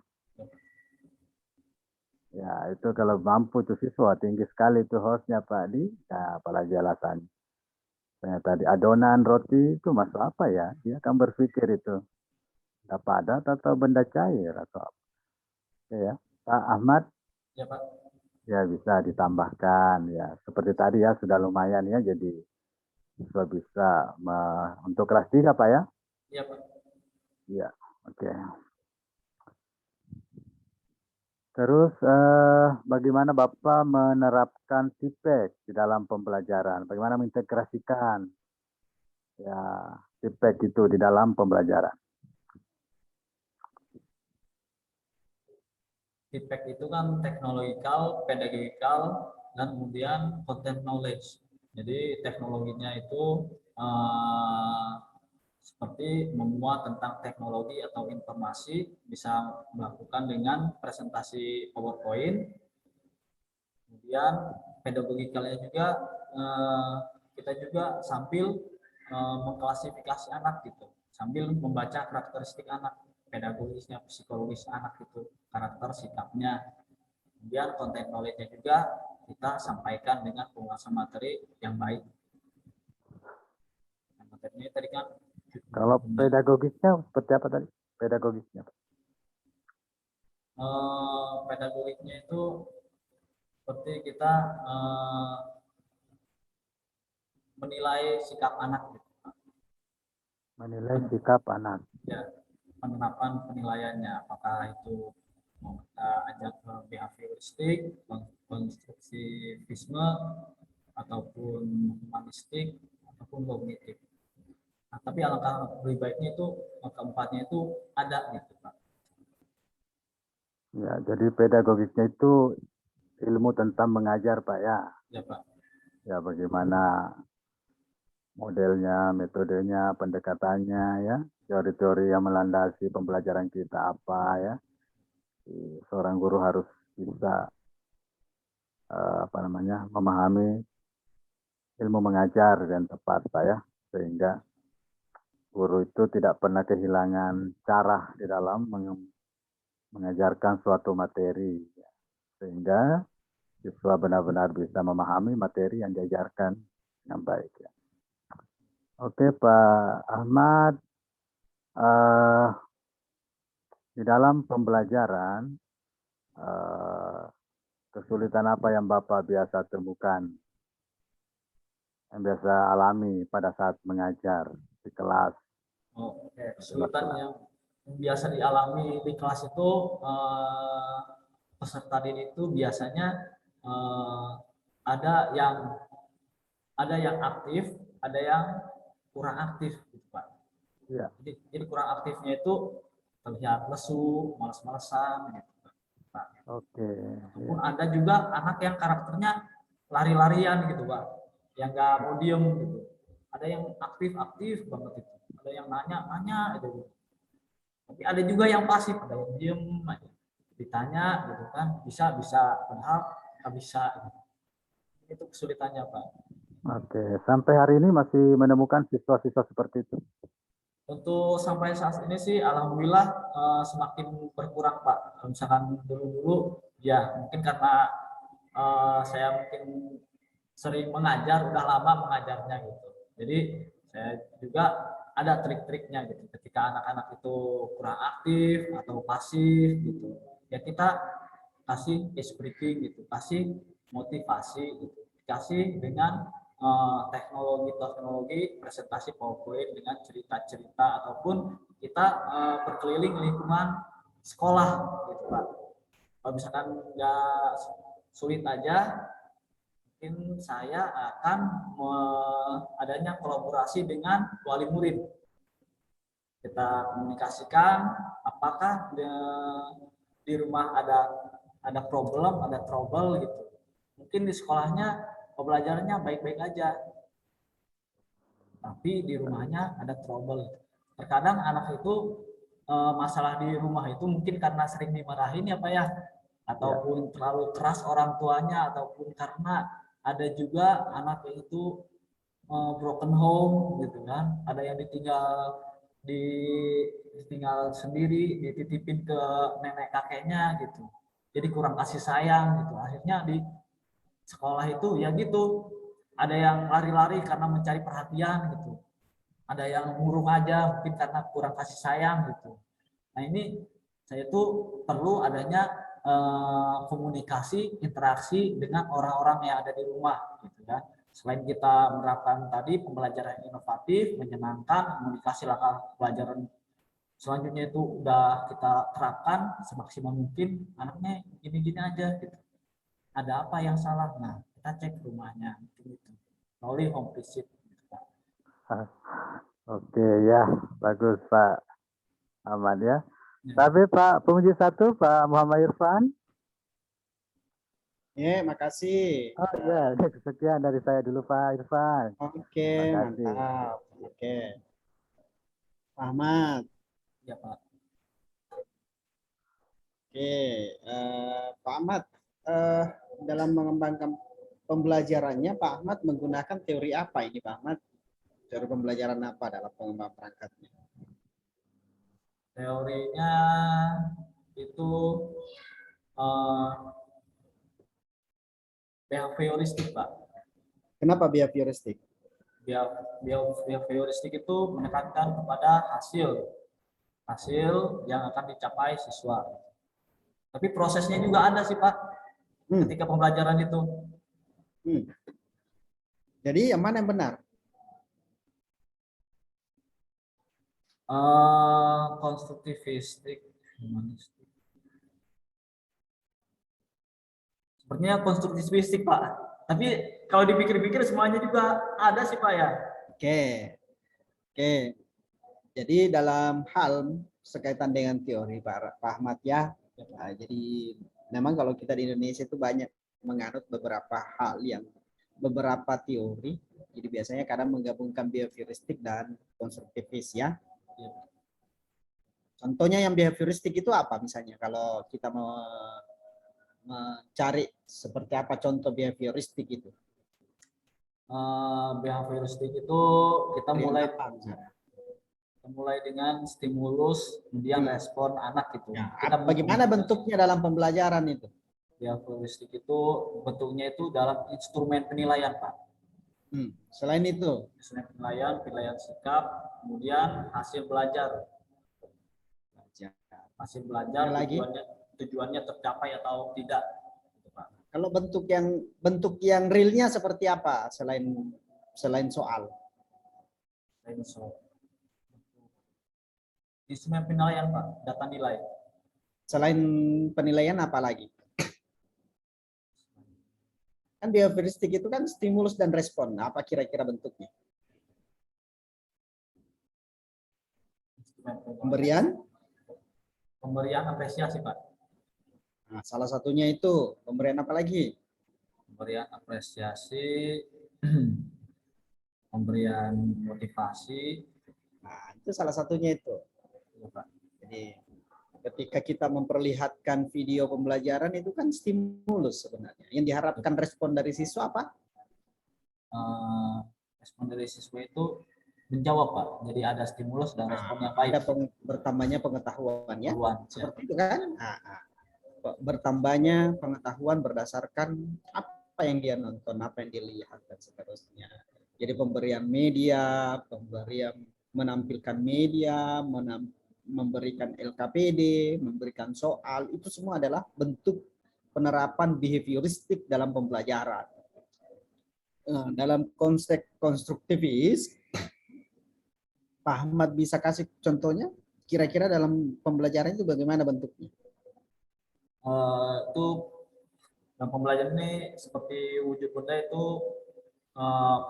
Ya, itu kalau mampu itu siswa tinggi sekali itu hostnya Pak Di. Nah, apalagi alasan. Ternyata di adonan roti itu masuk apa ya? Dia akan berpikir itu benda padat atau benda cair atau apa. Ya, Pak Ahmad. Ya Pak. Ya bisa ditambahkan ya. Seperti tadi ya sudah lumayan ya. Jadi siswa bisa untuk kelas 3 Pak ya? Iya Pak. Iya, oke. Terus bagaimana Bapak menerapkan TIPEK di dalam pembelajaran? Bagaimana mengintegrasikan ya TIPEK itu di dalam pembelajaran? TIPEK itu kan teknologikal, pedagogikal, dan kemudian content knowledge. Jadi teknologinya itu seperti memuat tentang teknologi atau informasi, bisa melakukan dengan presentasi PowerPoint. Kemudian pedagogikalnya juga kita juga sambil mengklasifikasi anak gitu, sambil membaca karakteristik anak, pedagogisnya, psikologis anak itu, karakter, sikapnya. Kemudian content knowledge-nya juga kita sampaikan dengan penguasaan materi yang baik. Materinya tadi kan. Kalau pedagogisnya seperti apa tadi? Pedagogisnya. Pedagogiknya itu seperti kita menilai sikap anak. Menilai sikap anak. Ya, penerapan penilaiannya, apakah itu mau kita ajak ke behavioristik, konstruktivisme, ataupun humanistik, ataupun kognitif. Nah, tapi alangkah lebih baiknya itu keempatnya itu ada gitu Pak. Ya, jadi pedagogisnya itu ilmu tentang mengajar Pak ya. Ya Pak. Ya, bagaimana modelnya, metodenya, pendekatannya ya, teori-teori yang melandasi pembelajaran kita apa ya. Seorang guru harus bisa memahami ilmu mengajar dan tepat Pak ya, sehingga guru itu tidak pernah kehilangan cara di dalam mengajarkan suatu materi, sehingga siswa benar-benar bisa memahami materi yang diajarkan dengan baik. Ya. Oke Pak Ahmad, di dalam pembelajaran, kesulitan apa yang Bapak biasa temukan, yang biasa alami pada saat mengajar di kelas? Kesulitan yang biasa dialami di kelas itu peserta didik itu biasanya ada yang aktif, ada yang kurang aktif, gitu Pak. Ya. Jadi kurang aktifnya itu terlihat lesu, malas-malasan, gitu Pak. Oke. Ataupun ada juga anak yang karakternya lari-larian gitu Pak, yang nggak mau diem gitu. Ada yang aktif banget itu. Ada yang nanya gitu. Tapi ada juga yang pasif, ada yang diem aja. Ditanya gitu kan, bisa, padahal nggak bisa. Gitu. Itu kesulitannya Pak. Oke, sampai hari ini masih menemukan siswa-siswa seperti itu? Untuk sampai saat ini sih, alhamdulillah semakin berkurang Pak. Kalau misalkan dulu-dulu, ya mungkin karena saya mungkin sering mengajar, udah lama mengajarnya gitu. Jadi saya juga ada trik-triknya gitu. Ketika anak-anak itu kurang aktif atau pasif gitu, ya kita kasih case breaking gitu, kasih motivasi gitu, kasih dengan teknologi presentasi PowerPoint dengan cerita-cerita, ataupun kita berkeliling lingkungan sekolah gitu Pak. Kalau misalkan nggak sulit aja, mungkin saya akan adanya kolaborasi dengan wali murid. Kita komunikasikan apakah di rumah ada problem, ada trouble gitu. Mungkin di sekolahnya pembelajarannya baik-baik aja, tapi di rumahnya ada trouble. Terkadang anak itu masalah di rumah itu mungkin karena sering dimarahin ya Pak ya, ataupun terlalu keras orang tuanya, ataupun karena ada juga anak itu broken home gitu kan, ada yang ditinggal sendiri, dititipin ke nenek kakeknya gitu, jadi kurang kasih sayang gitu. Akhirnya di sekolah itu ya gitu, ada yang lari-lari karena mencari perhatian gitu, ada yang murung aja mungkin karena kurang kasih sayang gitu. Nah ini saya tuh perlu adanya komunikasi, interaksi dengan orang-orang yang ada di rumah gitu ya. Selain kita menerapkan tadi pembelajaran inovatif, menyenangkan, komunikasi langkah pelajaran selanjutnya itu udah kita terapkan semaksimal mungkin, anaknya gini-gini aja gitu. Ada apa yang salah? Nah, kita cek rumahnya gitu. Melalui home visit. Gitu. Oke ya, bagus Pak Ahmad ya. Tapi Pak Pemuji 1, Pak Muhammad Irfan. Ya, makasih. Oh ya, sekian dari saya dulu Pak Irfan. Oke, mantap. Oke. Pak Ahmad. Ya Pak. Oke, Pak Ahmad, dalam mengembangkan pembelajarannya, Pak Ahmad menggunakan teori apa ini Pak Ahmad? Teori pembelajaran apa dalam pengembangan perangkatnya? Teorinya itu behavioristik, Pak. Kenapa behavioristik? Behavioristik itu menekankan kepada hasil yang akan dicapai siswa. Tapi prosesnya juga ada sih, Pak, ketika pembelajaran itu. Jadi yang mana yang benar? Konstruktivistik, humanistik. Sepertinya konstruktivistik, Pak. Tapi kalau dipikir-pikir semuanya juga ada sih, Pak, ya. Oke. Jadi dalam hal sekaitan dengan teori Pak Ahmad ya. Nah, jadi memang kalau kita di Indonesia itu banyak menganut beberapa hal yang beberapa teori. Jadi biasanya kadang menggabungkan behavioristik dan konstruktivis ya. Contohnya yang behavioristik itu apa misalnya kalau kita mau mencari seperti apa contoh behavioristik itu? Behavioristik itu kita mulai dengan stimulus, kemudian respon anak gitu. Ya, bagaimana bentuknya dalam pembelajaran itu? Behavioristik itu bentuknya itu dalam instrumen penilaian, Pak. Selain itu? Instrumen penilaian sikap, kemudian hasil belajar. Hasil belajar tujuannya tercapai atau tidak. Kalau bentuk yang realnya seperti apa selain soal? Instrumen penilaian, Pak, data nilai. Selain penilaian apa lagi? Kan behavioristik itu kan stimulus dan respon. Apa kira-kira bentuknya? Pemberian apresiasi, Pak. Nah, salah satunya itu pemberian apa lagi? Pemberian apresiasi, pemberian motivasi. Nah, itu salah satunya itu. Jadi ketika kita memperlihatkan video pembelajaran itu kan stimulus sebenarnya. Yang diharapkan respon dari siswa apa? Respon dari siswa itu menjawab, Pak. Jadi ada stimulus dan respon yang baik. Ada bertambahnya pengetahuan ya. Seperti itu kan? Bertambahnya pengetahuan berdasarkan apa yang dia nonton, apa yang dilihat dan seterusnya. Jadi pemberian media, pemberian menampilkan media, memberikan LKPD, memberikan soal, itu semua adalah bentuk penerapan behavioristik dalam pembelajaran. Dalam konsep konstruktivis, Pak Ahmad bisa kasih contohnya? Kira-kira dalam pembelajaran itu bagaimana bentuknya? Itu dalam pembelajaran ini seperti wujud benda itu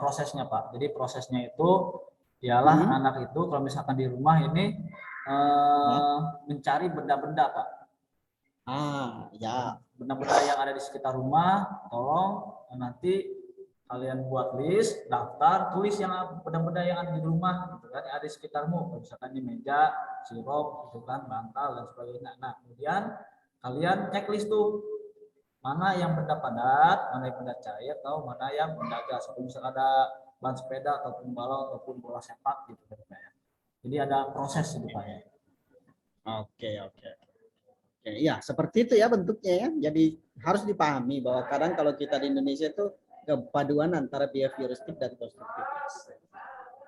prosesnya, Pak. Jadi prosesnya itu ialah anak itu kalau misalkan di rumah ini mencari benda-benda, Pak. Ya. Benda-benda yang ada di sekitar rumah, tolong nanti kalian buat list, daftar, tulis yang benda-benda yang ada di rumah, gitu kan, yang ada di sekitarmu. Misalkan di meja, sirup, gitu kan, bantal dan sebagainya. Nah, kemudian kalian checklist tuh mana yang benda padat, mana yang benda cair, atau mana yang benda gas. Kalau misalkan ada ban sepeda ataupun balon ataupun bola sepak gitu kan, ya. Jadi ada proses itu, Pak, ya. Oke. Ya, seperti itu ya bentuknya ya. Jadi harus dipahami bahwa kadang kalau kita di Indonesia itu kepaduan antara behavioristik dan konstruktivis.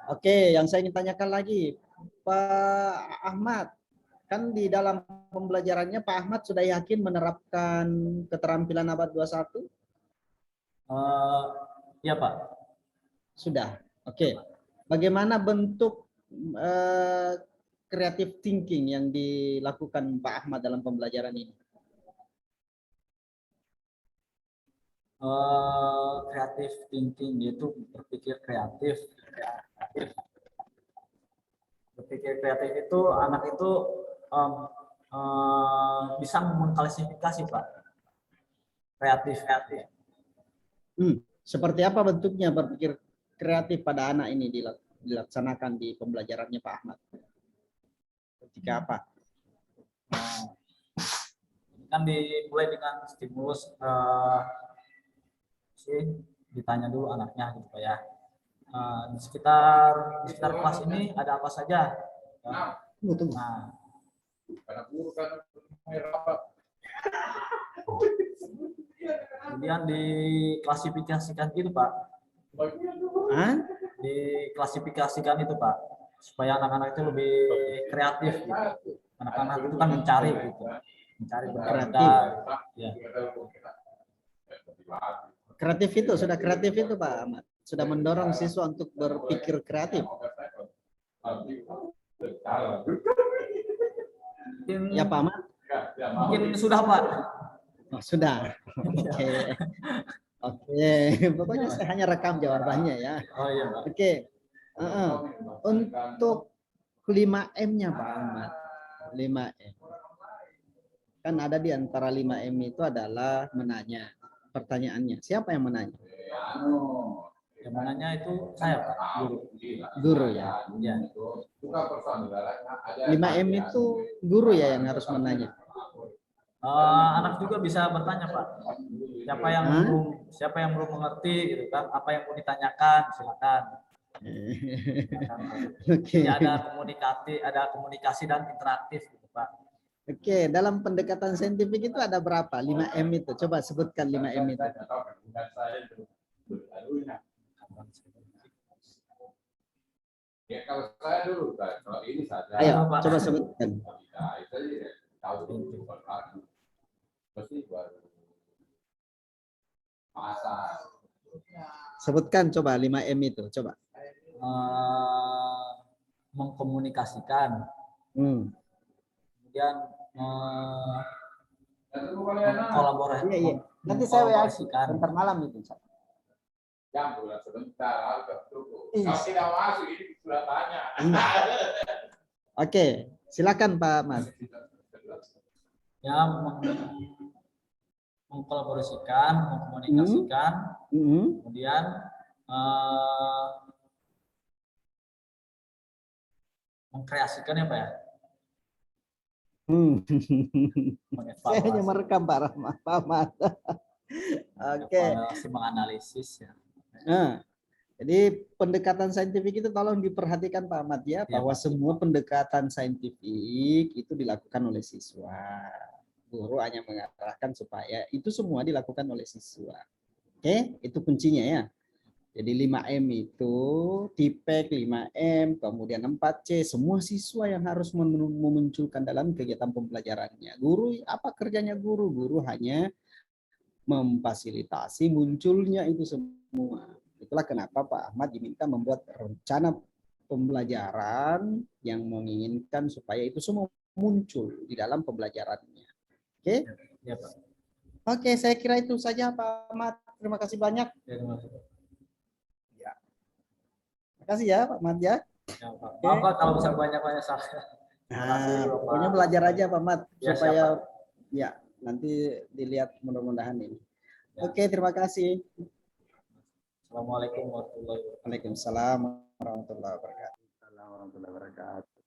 Oke, yang saya ingin tanyakan lagi, Pak Ahmad, kan di dalam pembelajarannya Pak Ahmad sudah yakin menerapkan keterampilan abad 21? Iya, Pak. Sudah. Oke. Bagaimana bentuk creative thinking yang dilakukan Pak Ahmad dalam pembelajaran ini? Creative thinking yaitu berpikir kreatif. Berpikir kreatif itu anak itu bisa mengklasifikasi, Pak, kreatif. Seperti apa bentuknya berpikir kreatif pada anak ini dilaksanakan di pembelajarannya Pak Ahmad? Ketika apa? Kan dimulai dengan stimulus, ditanya dulu anaknya gitu, Pak, ya. Di sekitar kelas ini ada apa saja? Nah, Kemudian diklasifikasikan gitu Pak. Hah? Diklasifikasikan itu Pak, supaya anak-anak itu lebih kreatif gitu. Anak-anak itu kan mencari gitu, mencari Kreatif. Ya. Kreatif itu sudah kreatif itu Pak Ahmad. Sudah mendorong siswa untuk berpikir kreatif. Mungkin, Ya Pak Ahmad. mungkin sudah Pak. Oh, sudah. Oke. Oke. Pokoknya saya hanya rekam jawabannya ya. Oh iya Pak. Oke. Untuk 5M-nya Pak Ahmad. 5M. Kan ada di antara 5M itu adalah menanya. Pertanyaannya, siapa yang menanya? Yang menanya itu saya Pak, guru. Guru ya. Ya. 5M itu guru ya yang harus menanya. Anak juga bisa bertanya Pak. Siapa yang belum mengerti gitu kan, apa yang mau ditanyakan, silakan. Oke. Jadi ada komunikasi dan interaktif gitu Pak. Oke, dalam pendekatan saintifik itu ada berapa? 5M itu. Coba sebutkan 5M itu. Ya kalau saya dulu, kalau ini saja. Ayo, coba sebutkan. Sebutkan coba 5M itu, coba. Mengkomunikasikan. Kemudian kolaborasi. Iya. Nanti saya bentar malam itu. Jam bulan sebentar, kalau tidak masuk ini sudah tanya. Oke, silakan Pak Mas. Ya, mengkolaborasikan, mengkomunikasikan, kemudian mengkreasikan ya Pak ya. Saya hanya merekam Pak Rahmat. Oke. Menganalisis ya. Nah, jadi pendekatan saintifik itu tolong diperhatikan Pak Ahmad ya, bahwa semua pendekatan saintifik itu dilakukan oleh siswa. Guru hanya mengarahkan supaya itu semua dilakukan oleh siswa. Oke, itu kuncinya ya. Jadi 5M itu, TIPEK 5M, kemudian 4C, semua siswa yang harus memunculkan dalam kegiatan pembelajarannya. Guru, apa kerjanya guru? Guru hanya memfasilitasi munculnya itu semua. Itulah kenapa Pak Ahmad diminta membuat rencana pembelajaran yang menginginkan supaya itu semua muncul di dalam pembelajarannya. Oke? Ya, Pak. Oke, saya kira itu saja Pak Ahmad. Terima kasih banyak. Ya, terima kasih. Ya. Terima kasih ya Pak Ahmad ya. Ya, Pak. Maaf Pak kalau bisa banyak-banyak salah. Nah, pokoknya belajar aja Pak Ahmad Ya, supaya siap, ya nanti dilihat mudah-mudahan ini. Ya. Oke, terima kasih. Assalamualaikum warahmatullahi wabarakatuh. Waalaikumsalam warahmatullahi wabarakatuh. Warahmatullahi wabarakatuh.